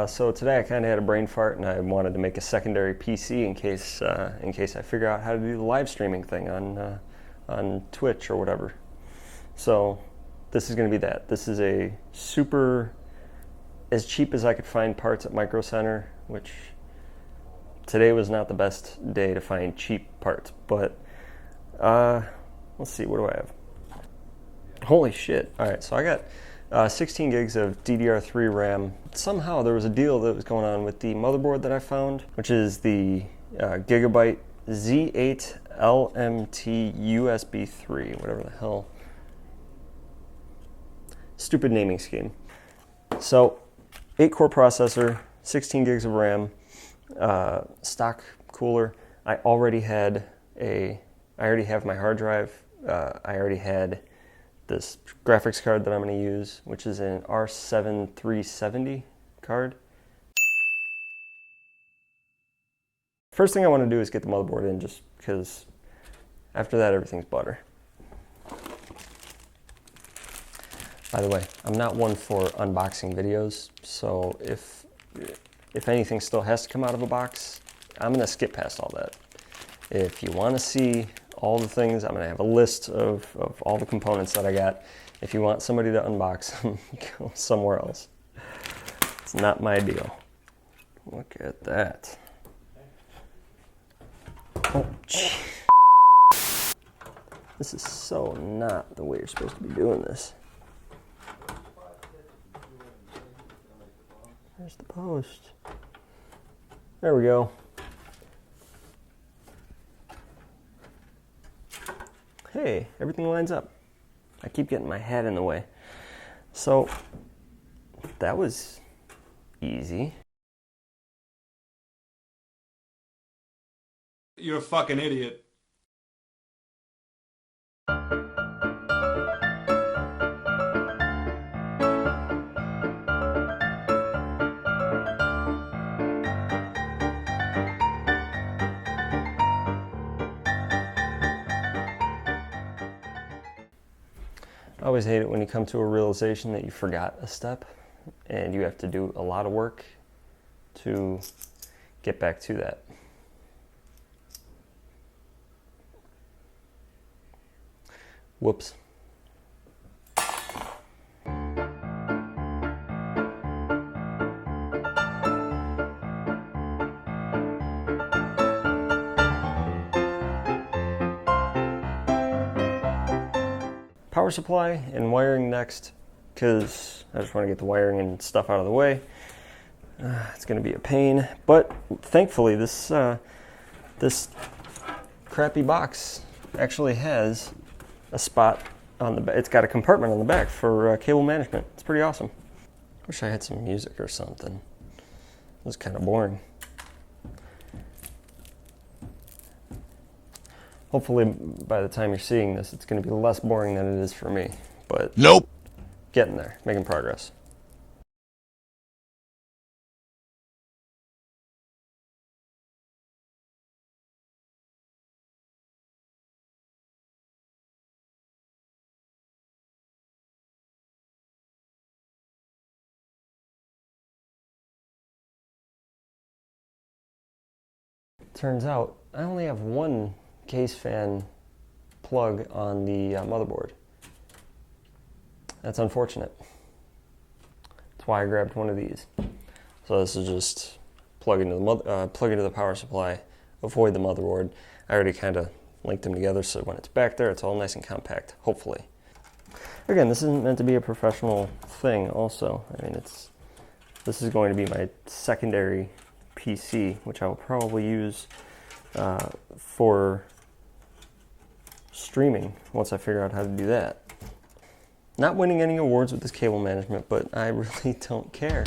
So today I kind of had a brain fart and I wanted to make a secondary PC in case I figure out how to do the live streaming thing on Twitch or whatever. So this is going to be that. This is a super, as cheap as I could find parts at Micro Center, which today was not the best day to find cheap parts, but let's see, what do I have? Holy shit. All right, so I got 16 gigs of DDR3 RAM. Somehow there was a deal that was going on with the motherboard that I found, which is the Gigabyte Z8 LMT USB 3, whatever the hell. Stupid naming scheme. So 8-core processor, 16 gigs of RAM, stock cooler. I already have my hard drive. I already had this graphics card that I'm going to use, which is an R7 370 card. First thing I want to do is get the motherboard in, just because after that everything's butter. By the way, I'm not one for unboxing videos, so if anything still has to come out of a box, I'm going to skip past all that. If you want to see all the things, I'm going to have a list of all the components that I got. If you want somebody to unbox them, go somewhere else. It's not my deal. Look at that. Oh, gee. This is so not the way you're supposed to be doing this. There's the post. There we go. Hey, everything lines up. I keep getting my head in the way. So, that was easy. You're a fucking idiot. I always hate it when you come to a realization that you forgot a step and you have to do a lot of work to get back to that. Whoops. Power supply and wiring next, because I just want to get the wiring and stuff out of the way. It's going to be a pain, but thankfully this crappy box actually has a spot on the back. It's got a compartment on the back for cable management. It's pretty awesome. Wish I had some music or something. It was kind of boring. Hopefully, by the time you're seeing this, it's going to be less boring than it is for me. But nope. Getting there, making progress. Turns out, I only have one case fan plug on the motherboard. That's unfortunate. That's why I grabbed one of these. So this is just plug into the power supply, avoid the motherboard. I already kind of linked them together, so when it's back there, it's all nice and compact, hopefully. Again, this isn't meant to be a professional thing also. I mean, this is going to be my secondary PC, which I will probably use for streaming once I figure out how to do that. Not winning any awards with this cable management, but I really don't care.